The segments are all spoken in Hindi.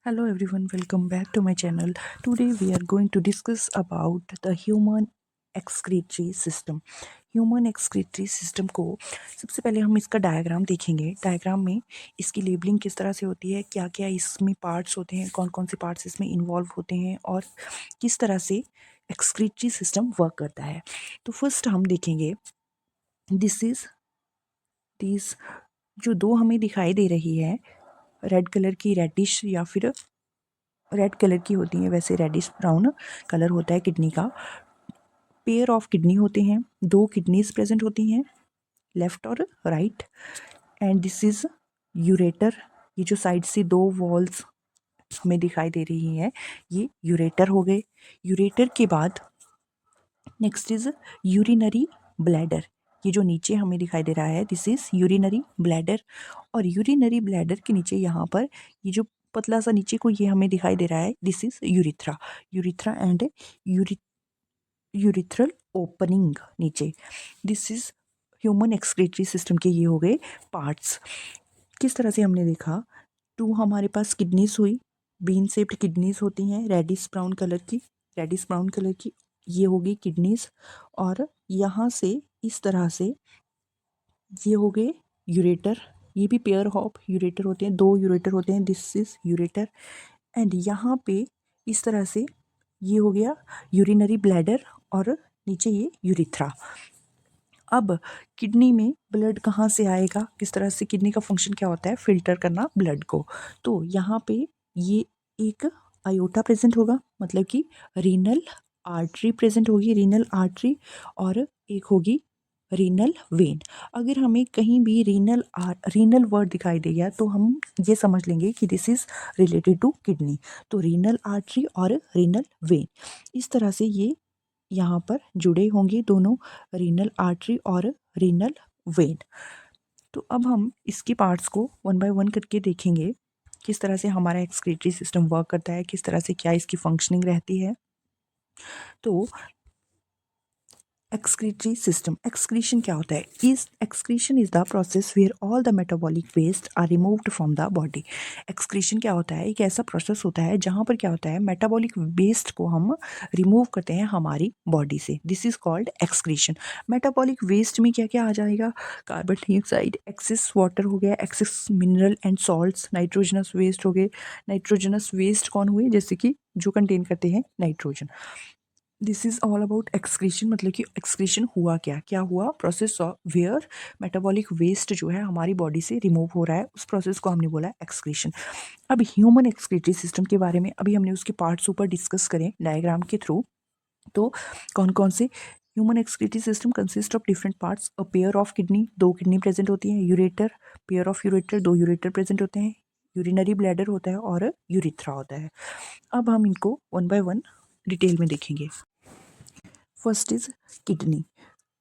Hello everyone, welcome back to my channel. Today we are going to discuss about the human excretory system. Human excretory system को सबसे पहले हम इसका डायग्राम देखेंगे। डायग्राम में इसकी लेबलिंग किस तरह से होती है, क्या क्या इसमें पार्ट्स होते हैं, कौन कौन से पार्ट्स इसमें इन्वॉल्व होते हैं और किस तरह से एक्सक्रीटरी सिस्टम वर्क करता है। तो फर्स्ट हम देखेंगे दिस जो दो हमें दिखाई दे रही है रेड कलर की, रेडिश या फिर रेड कलर की होती है, वैसे रेडिश ब्राउन कलर होता है किडनी का। पेयर ऑफ किडनी होते हैं, दो किडनीज प्रेजेंट होती हैं, लेफ्ट और right. And this is ureter. ये जो साइड से दो वॉल्स हमें दिखाई दे रही हैं ये यूरेटर हो गए। यूरेटर के बाद नेक्स्ट इज यूरिनरी ब्लैडर। ये जो नीचे हमें दिखाई दे रहा है दिस इज यूरिनरी ब्लैडर। और यूरिनरी ब्लैडर के नीचे यहाँ पर ये जो पतला सा नीचे को ये हमें दिखाई दे रहा है this is urethra. Urethra and urethral opening नीचे। This is human excretory system के ये हो गए पार्ट्स। किस तरह से हमने देखा, टू हमारे पास किडनीज हुई, बीन शेप्ड किडनीज होती हैं रेडिश ब्राउन कलर की ये होगी किडनीज। और यहाँ से इस तरह से ये हो गए यूरेटर। ये भी पेयर ऑफ यूरेटर होते हैं, दो यूरेटर होते हैं, दिस इज यूरेटर। एंड यहाँ पे इस तरह से ये हो गया यूरिनरी ब्लैडर और नीचे ये यूरिथ्रा। अब किडनी में ब्लड कहाँ से आएगा, किस तरह से, किडनी का फंक्शन क्या होता है, फिल्टर करना ब्लड को। तो यहाँ पे ये एक आयोटा प्रेजेंट होगा, मतलब कि रीनल आर्टरी प्रेजेंट होगी, रीनल आर्टरी। और एक होगी रीनल वेन। अगर हमें कहीं भी रीनल वर्ड दिखाई देगा तो हम ये समझ लेंगे कि this is related to kidney. तो रीनल आर्टरी और रीनल वेन इस तरह से ये यहाँ पर जुड़े होंगे दोनों, रीनल आर्टरी और रीनल वेन। तो अब हम इसके पार्ट्स को वन बाय वन करके देखेंगे, किस तरह से हमारा एक्सक्रीटरी सिस्टम वर्क करता है, किस तरह से क्या इसकी फंक्शनिंग रहती है। तो एक्सक्रीटरी सिस्टम, एक्सक्रीशन क्या होता है, is excretion is the process where all the metabolic waste are removed from the body. Excretion क्या होता है, एक ऐसा प्रोसेस होता है जहाँ पर क्या होता है मेटाबॉलिक वेस्ट को हम रिमूव करते हैं हमारी बॉडी से, this is called excretion. Metabolic waste में क्या क्या आ जाएगा, कार्बन डाइऑक्साइड, एक्सेस वाटर हो गया, excess mineral and salts, nitrogenous waste हो गए। नाइट्रोजनस वेस्ट कौन हुए, जैसे कि जो कंटेन करते हैं nitrogen. This is all about excretion, मतलब कि एक्सक्रीशन हुआ क्या, क्या हुआ, process of where metabolic waste जो है हमारी बॉडी से रिमूव हो रहा है, उस प्रोसेस को हमने बोला एक्सक्रीशन। अब ह्यूमन एक्सक्रीटरी सिस्टम के बारे में अभी हमने उसके पार्ट्स ऊपर डिस्कस करें डायग्राम के थ्रू। तो कौन कौन से, human excretory system consist of different parts. A pair of kidney, दो किडनी प्रेजेंट होती हैं, यूरेटर, पेयर ऑफ यूरेटर, दो यूरेटर प्रेजेंट होते हैं, यूरिनरी ब्लैडर होता है और यूरिथ्रा होता है। अब हम इनको वन बाय वन डिटेल में देखेंगे। फर्स्ट इज किडनी,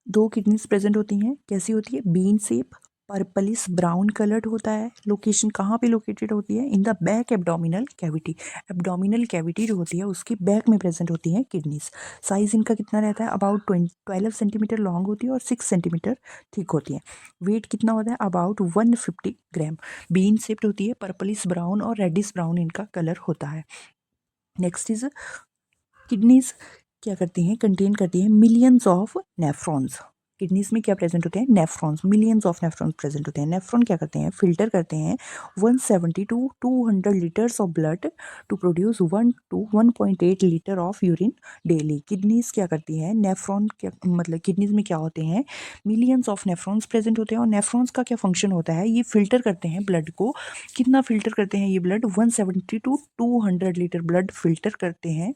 दो किडनीज प्रेजेंट होती हैं, कैसी होती है, bean shape, purplish brown coloured होता है। लोकेशन कहाँ पे लोकेटेड होती है, in the back abdominal cavity. Abdominal cavity जो होती है उसके बैक में प्रेजेंट होती हैं किडनीज। साइज इनका कितना रहता है, अबाउट 12 सेंटीमीटर लॉन्ग होती है और 6 सेंटीमीटर थिक होती है। वेट कितना होता है, अबाउट 150 ग्राम। बीन शेप्ड होती है, पर्पलिश ब्राउन और रेडिश ब्राउन इनका कलर होता है। नेक्स्ट इज किडनीज क्या करती हैं, कंटेन करती हैं मिलियंस ऑफ नेफ्रॉन्स। किडनीज में क्या प्रेजेंट होते हैं, nephrons, millions of nephrons present होते हैं। नेफ्रॉन क्या करते हैं, फिल्टर करते हैं 170 to 200 litres of blood to produce 1 to 1.8 litre of urine daily. Kidneys क्या करती हैं, नेफ्रॉन क्या, मतलब किडनीज में क्या होते हैं, मिलियंस ऑफ नेफ्रॉन्स प्रेजेंट होते हैं। और नेफ्रॉन्स का क्या फंक्शन होता है, ये फिल्टर करते हैं ब्लड को। कितना फिल्टर करते हैं ये blood, 170 to 200 litre blood filter करते हैं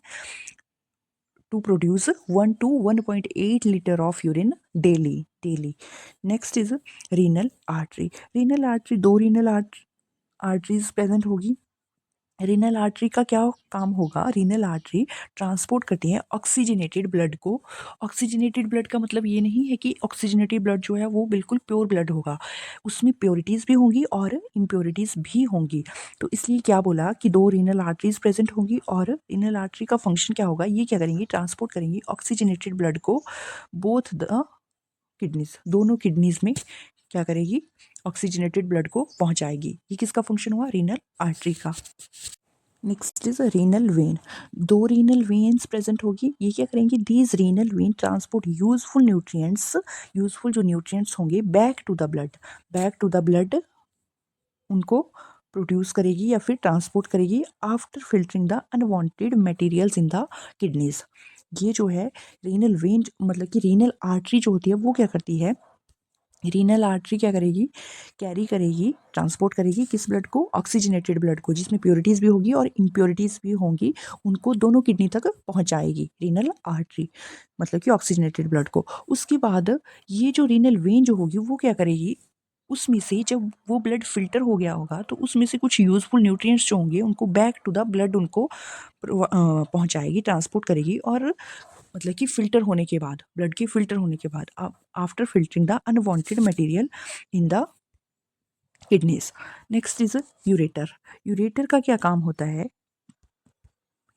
to produce 1 to 1.8 liter of urine daily. Next is renal artery. Renal artery, दो renal arteries present होगी। रीनल आर्टरी का क्या काम होगा, रीनल आर्टरी ट्रांसपोर्ट करती है ऑक्सीजनेटेड ब्लड को। ऑक्सीजनेटेड ब्लड का मतलब ये नहीं है कि ऑक्सीजनेटेड ब्लड जो है वो बिल्कुल प्योर ब्लड होगा, उसमें प्योरिटीज़ भी होंगी और इम्प्योरिटीज़ भी होंगी। तो इसलिए क्या बोला कि दो रीनल आर्टरीज प्रेजेंट होंगी और रीनल आर्टरी का फंक्शन क्या होगा, ये क्या करेंगी, ट्रांसपोर्ट करेंगी ऑक्सीजनेटेड ब्लड को बोथ द किडनीज, दोनों किडनीज में क्या करेगी, ऑक्सीजनेटेड ब्लड को पहुंचाएगी। ये किसका फंक्शन हुआ, रीनल आर्टरी का। Next is renal vein. दो रीनल वेन्स प्रेजेंट होगी। ये क्या करेंगे, these renal vein transport useful जो न्यूट्रिएंट्स होंगे बैक टू द ब्लड उनको प्रोड्यूस करेगी या फिर ट्रांसपोर्ट करेगी after filtering the unwanted materials in the kidneys. ये जो है रीनल वेन मतलब कि रीनल आर्टरी जो होती है वो क्या करती है, रीनल आर्टरी क्या करेगी, कैरी करेगी, ट्रांसपोर्ट करेगी किस ब्लड को, ऑक्सीजनेटेड ब्लड को, जिसमें प्योरिटीज़ भी होगी और इम्प्योरिटीज़ भी होंगी, उनको दोनों किडनी तक पहुंचाएगी रीनल आर्टरी, मतलब कि ऑक्सीजनेटेड ब्लड को। उसके बाद ये जो रीनल वेन जो होगी वो क्या करेगी, उसमें से जब वो ब्लड फिल्टर हो गया होगा तो उसमें से कुछ यूजफुल न्यूट्रिएंट्स जो होंगे उनको बैक टू द ब्लड उनको पहुंचाएगी, ट्रांसपोर्ट करेगी। और मतलब कि फिल्टर होने के बाद, ब्लड के फिल्टर होने के बाद, after filtering the unwanted material in the kidneys. Next is ureter. Ureter का क्या काम होता है,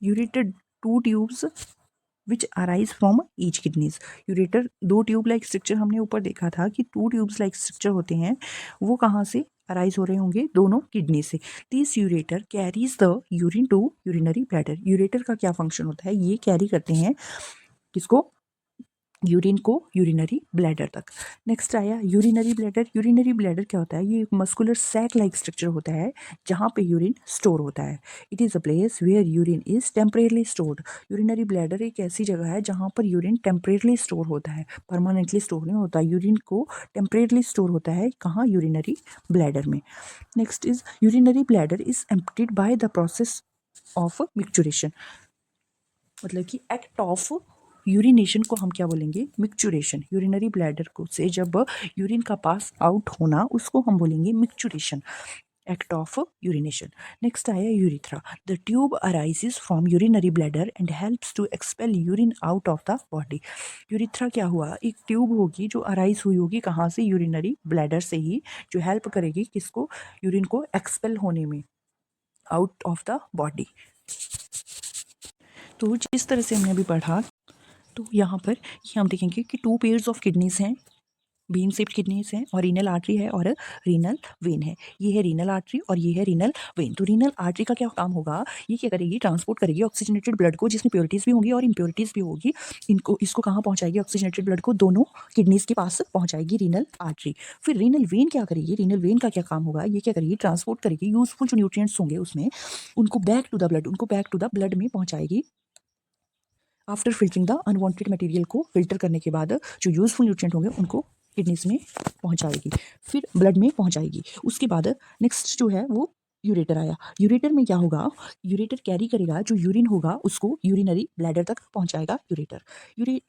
ureter two tubes which arise from each kidneys. Ureter दो ट्यूब लाइक स्ट्रक्चर, हमने ऊपर देखा था कि टू ट्यूब्स लाइक स्ट्रक्चर होते हैं, वो कहाँ से अराइज हो रहे होंगे, दोनों किडनी से। This ureter carries the urine to urinary bladder. Ureter का क्या फंक्शन होता है, ये कैरी करते हैं किसको, यूरिन को यूरिनरी ब्लैडर तक। नेक्स्ट आया यूरिनरी ब्लैडर। यूरिनरी ब्लैडर क्या होता है, ये एक मस्कुलर सैक लाइक स्ट्रक्चर होता है जहाँ पे यूरिन स्टोर होता है। It is a place where urine is temporarily stored. Urinary bladder एक ऐसी जगह है जहाँ पर यूरिन टेम्परेरली स्टोर होता है, परमानेंटली स्टोर नहीं होता। यूरिन को टेम्परेरली स्टोर होता है कहाँ, यूरिनरी ब्लैडर में। Next is urinary bladder is emptied by the process of micturition, मतलब कि एक्ट ऑफ यूरिनेशन को हम क्या बोलेंगे, मिक्चुरेशन। यूरिनरी ब्लैडर को से जब यूरिन का पास आउट होना उसको हम बोलेंगे micturition, act of urination. Next आया urethra. The tube arises from urinary bladder and helps to expel urine out of the body. Urethra क्या हुआ, एक ट्यूब होगी जो अराइज हुई होगी कहाँ से, यूरिनरी ब्लैडर से ही, जो हेल्प करेगी किसको, यूरिन को एक्सपेल होने में आउट ऑफ द बॉडी। तो जिस तरह से हमने अभी पढ़ा, तो यहाँ पर ये हम देखेंगे कि टू पेयर्स ऑफ किडनीज हैं, बीन शेप्ड किडनीज हैं, और रीनल आर्टरी है और रीनल वेन है। ये है रीनल आर्टरी और ये है रीनल वेन। तो रीनल आर्टरी का क्या काम होगा, ये क्या करेगी, ट्रांसपोर्ट करेगी ऑक्सीजनेटेड ब्लड को, जिसमें प्योरिटीज़ भी होंगी और इम्प्योरिटीज़ भी होगी, इनको इसको कहाँ पहुँचाएगी, ऑक्सीजनेटेड ब्लड को दोनों किडनीज के पास पहुँचाएगी रीनल आर्टरी। फिर रीनल वेन क्या करेगी, रीनल वेन का क्या काम होगा, ये क्या करेगी, ट्रांसपोर्ट करेगी यूजफुल जो न्यूट्रिएंट्स होंगे उसमें, उनको बैक टू द ब्लड में पहुँचाएगी। After filtering the unwanted material को फिल्टर करने के बाद जो यूजफुल न्यूट्रिएंट होंगे उनको किडनीज में पहुंचाएगी, फिर ब्लड में पहुंचाएगी। उसके बाद नेक्स्ट जो है वो यूरेटर आया। यूरेटर में क्या होगा, यूरेटर कैरी करेगा जो यूरिन होगा उसको यूरिनरी ब्लैडर तक पहुंचाएगा यूरेटर।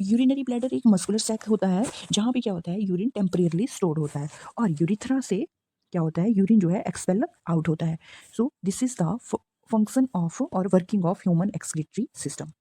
यूरिनरी ब्लैडर एक मस्कुलर सैक होता है जहाँ पे क्या होता है, यूरिन टेम्परेरली स्टोर होता है, और यूरिथ्रा से क्या होता है, यूरिन जो है एक्सपेल आउट होता है। So this is the function of और working of human excretory system.